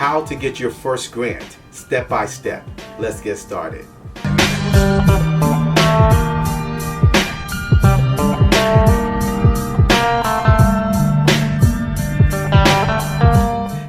How to get your first grant, step by step. Let's get started.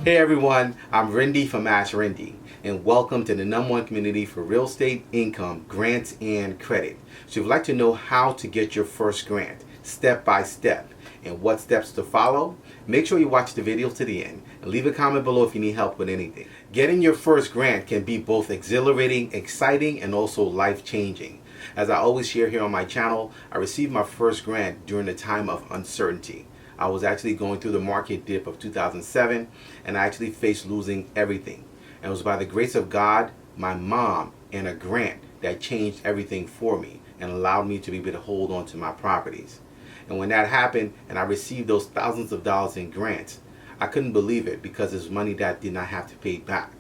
Hey everyone, I'm Rinde from AskRinde, and welcome to the #1 community for real estate, income, grants, and credit. So if you'd like to know how to get your first grant, step by step, and what steps to follow, make sure you watch the video to the end and leave a comment below if you need help with anything. Getting your first grant can be both exhilarating, exciting, and also life-changing. As I always share here on my channel, I received my first grant during a time of uncertainty. I was actually going through the market dip of 2007, and I actually faced losing everything. And it was by the grace of God, my mom, and a grant that changed everything for me and allowed me to be able to hold on to my properties. And when that happened and I received those thousands of dollars in grants, I couldn't believe it because it's money that I did not have to pay back.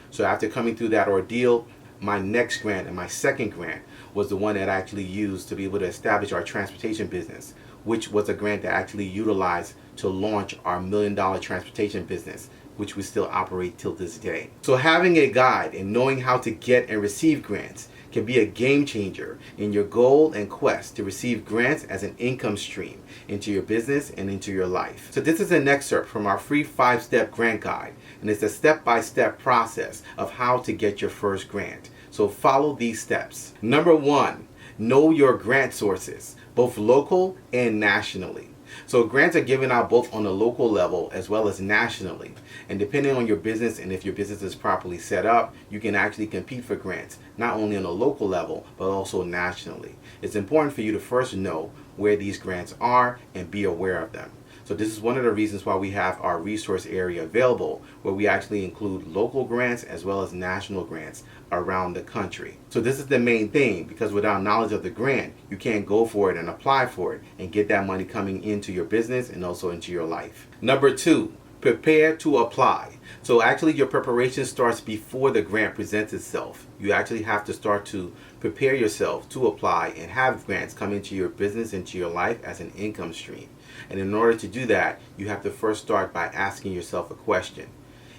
So after coming through that ordeal, my next grant and my second grant was the one that I actually used to be able to establish our transportation business, which was a grant that I actually utilized to launch our $1 million transportation business, which we still operate till this day. So having a guide and knowing how to get and receive grants can be a game changer in your goal and quest to receive grants as an income stream into your business and into your life. So this is an excerpt from our free 5-step grant guide, and it's a step-by-step process of how to get your first grant. So follow these steps. Number 1, know your grant sources, both local and nationally. So grants are given out both on a local level as well as nationally. And depending on your business and if your business is properly set up, you can actually compete for grants, not only on a local level, but also nationally. It's important for you to first know where these grants are and be aware of them. So this is one of the reasons why we have our resource area available, where we actually include local grants as well as national grants around the country. So this is the main thing, because without knowledge of the grant, you can't go for it and apply for it and get that money coming into your business and also into your life. Number 2, prepare to apply. So actually your preparation starts before the grant presents itself. You actually have to start to prepare yourself to apply and have grants come into your business, into your life as an income stream. And in order to do that, you have to first start by asking yourself a question.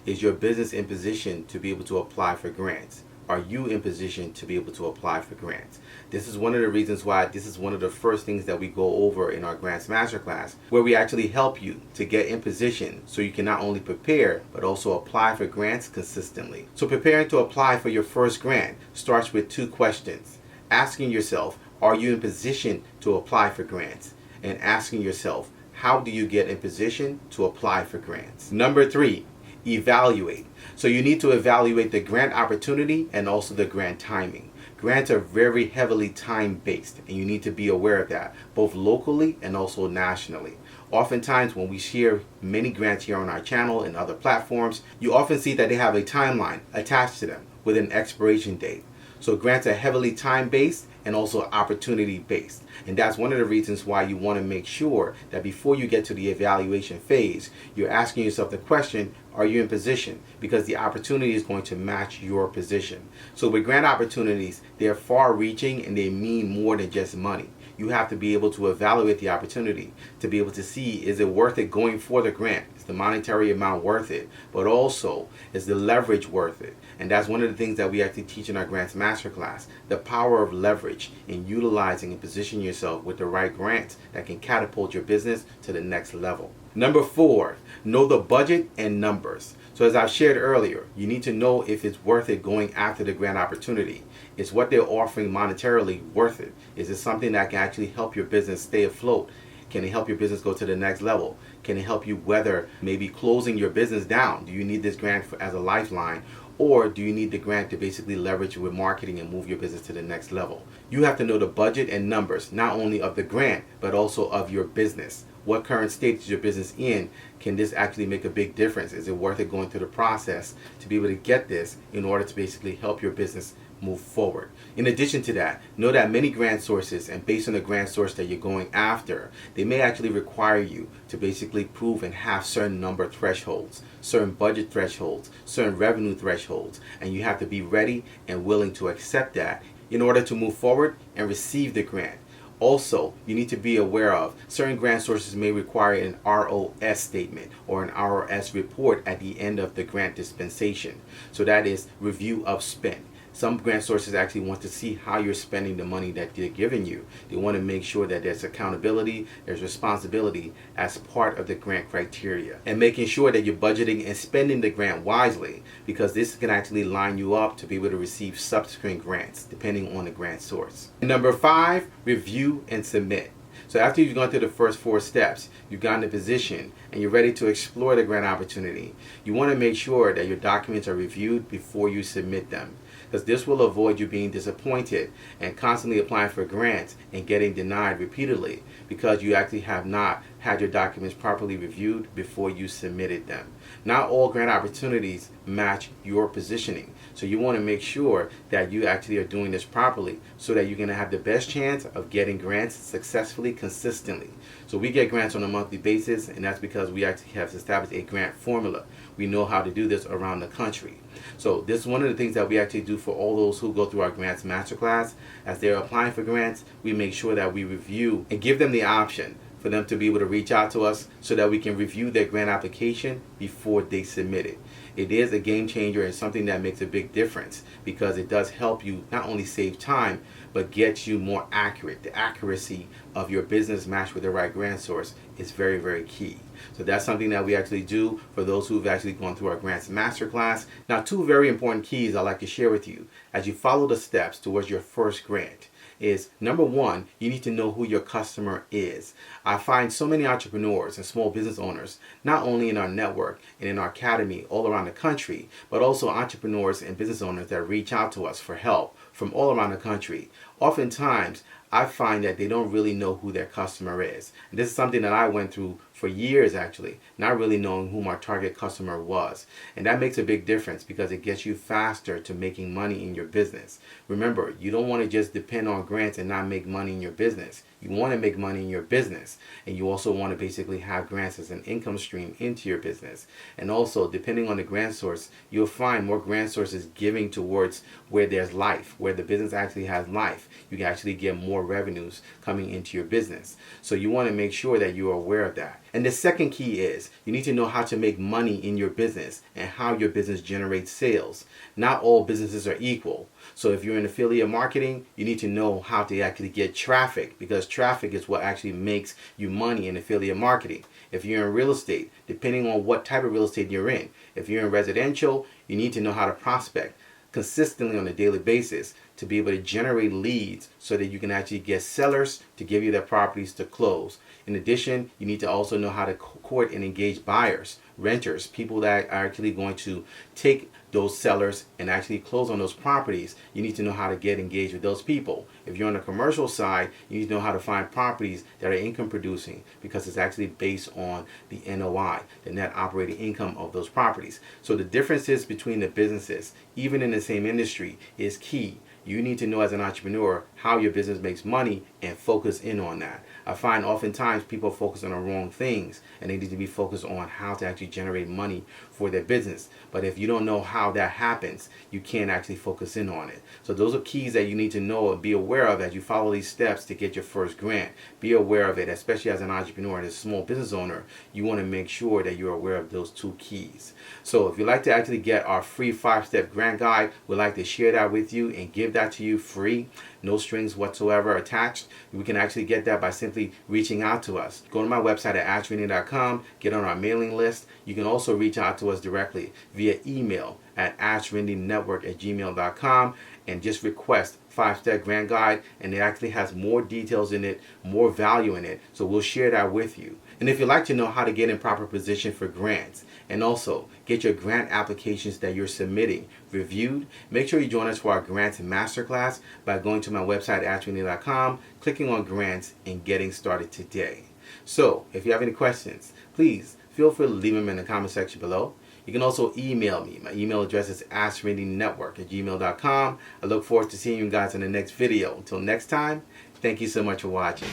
Is your business in position to be able to apply for grants? Are you in position to be able to apply for grants? This is one of the reasons why this is one of the first things that we go over in our Grants Masterclass, where we actually help you to get in position so you can not only prepare, but also apply for grants consistently. So preparing to apply for your first grant starts with 2 questions. Asking yourself, are you in position to apply for grants? And asking yourself, how do you get in position to apply for grants? Number 3, evaluate. So you need to evaluate the grant opportunity and also the grant timing. Grants are very heavily time-based, and you need to be aware of that, both locally and also nationally. Oftentimes when we share many grants here on our channel and other platforms, you often see that they have a timeline attached to them with an expiration date. So grants are heavily time-based and also opportunity-based. And that's one of the reasons why you want to make sure that before you get to the evaluation phase, you're asking yourself the question, are you in position? Because the opportunity is going to match your position. So with grant opportunities, they're far-reaching and they mean more than just money. You have to be able to evaluate the opportunity to be able to see, is it worth it going for the grant? Is the monetary amount worth it? But also, is the leverage worth it? And that's one of the things that we actually teach in our Grants Masterclass, the power of leverage in utilizing and positioning yourself with the right grants that can catapult your business to the next level. Number 4, know the budget and numbers. So as I've shared earlier, you need to know if it's worth it going after the grant opportunity. Is what they're offering monetarily worth it? Is it something that can actually help your business stay afloat? Can it help your business go to the next level? Can it help you weather maybe closing your business down? Do you need this grant as a lifeline? Or do you need the grant to basically leverage with marketing and move your business to the next level? You have to know the budget and numbers, not only of the grant, but also of your business. What current state is your business in? Can this actually make a big difference? Is it worth it going through the process to be able to get this in order to basically help your business move forward? In addition to that, know that many grant sources, and based on the grant source that you're going after, they may actually require you to basically prove and have certain number thresholds, certain budget thresholds, certain revenue thresholds, and you have to be ready and willing to accept that in order to move forward and receive the grant. Also, you need to be aware of certain grant sources may require an ROS statement or an ROS report at the end of the grant dispensation. So that is review of spend. Some grant sources actually want to see how you're spending the money that they're giving you. They want to make sure that there's accountability, there's responsibility as part of the grant criteria. And making sure that you're budgeting and spending the grant wisely, because this can actually line you up to be able to receive subsequent grants depending on the grant source. And number 5, review and submit. So after you've gone through the first 4 steps, you've gotten a position and you're ready to explore the grant opportunity. You want to make sure that your documents are reviewed before you submit them, because this will avoid you being disappointed and constantly applying for grants and getting denied repeatedly because you actually have not had your documents properly reviewed before you submitted them. Not all grant opportunities match your positioning, so you want to make sure that you actually are doing this properly so that you're going to have the best chance of getting grants successfully, consistently. So we get grants on a monthly basis, and that's because we actually have established a grant formula. We know how to do this around the country. So this is one of the things that we actually do for all those who go through our grants masterclass. As they're applying for grants, we make sure that we review and give them the option for them to be able to reach out to us so that we can review their grant application before they submit it. It is a game changer and something that makes a big difference because it does help you not only save time, but get you more accurate. The accuracy of your business matched with the right grant source is very, very key. So that's something that we actually do for those who've actually gone through our grants masterclass. Now, 2 very important keys I'd like to share with you as you follow the steps towards your first grant is, number 1, you need to know who your customer is. I find so many entrepreneurs and small business owners, not only in our network and in our academy all around the country, but also entrepreneurs and business owners that reach out to us for help from all around the country. Oftentimes, I find that they don't really know who their customer is. And this is something that I went through for years, actually, not really knowing who my target customer was. And that makes a big difference because it gets you faster to making money in your business. Remember, you don't want to just depend on grants and not make money in your business. You want to make money in your business, and you also want to basically have grants as an income stream into your business. And also, depending on the grant source, you'll find more grant sources giving towards where there's life, where the business actually has life. You can actually get more revenues coming into your business. So you want to make sure that you're aware of that. And the second key is you need to know how to make money in your business and how your business generates sales. Not all businesses are equal. So if you're in affiliate marketing, you need to know how to actually get traffic, because traffic is what actually makes you money in affiliate marketing. If you're in real estate, depending on what type of real estate you're in, if you're in residential, you need to know how to prospect consistently on a daily basis to be able to generate leads so that you can actually get sellers to give you their properties to close. In addition, you need to also know how to court and engage buyers, renters, people that are actually going to take those sellers and actually close on those properties. You need to know how to get engaged with those people. If you're on the commercial side, you need to know how to find properties that are income producing, because it's actually based on the NOI, the net operating income of those properties. So the differences between the businesses, even in the same industry, is key. You need to know as an entrepreneur how your business makes money and focus in on that. I find oftentimes people focus on the wrong things, and they need to be focused on how to actually generate money for their business. But if you don't know how that happens, you can't actually focus in on it. So those are keys that you need to know and be aware of as you follow these steps to get your first grant. Be aware of it, especially as an entrepreneur and a small business owner. You want to make sure that you're aware of those 2 keys. So if you'd like to actually get our free 5-step grant guide, we'd like to share that with you and give that to you free. No strings whatsoever attached. We can actually get that by simply reaching out to us. Go to my website at AskRinde.com, get on our mailing list. You can also reach out to us directly via email at AskRindeNetwork@gmail.com and just request 5-step grant guide, and it actually has more details in it, more value in it, so we'll share that with you. And if you'd like to know how to get in proper position for grants and also get your grant applications that you're submitting reviewed, make sure you join us for our grants masterclass by going to my website AskRinde.com, clicking on grants, and getting started today. So if you have any questions, please feel free to leave them in the comment section below. You can also email me. My email address is AskRindeNetwork@gmail.com. I look forward to seeing you guys in the next video. Until next time, thank you so much for watching.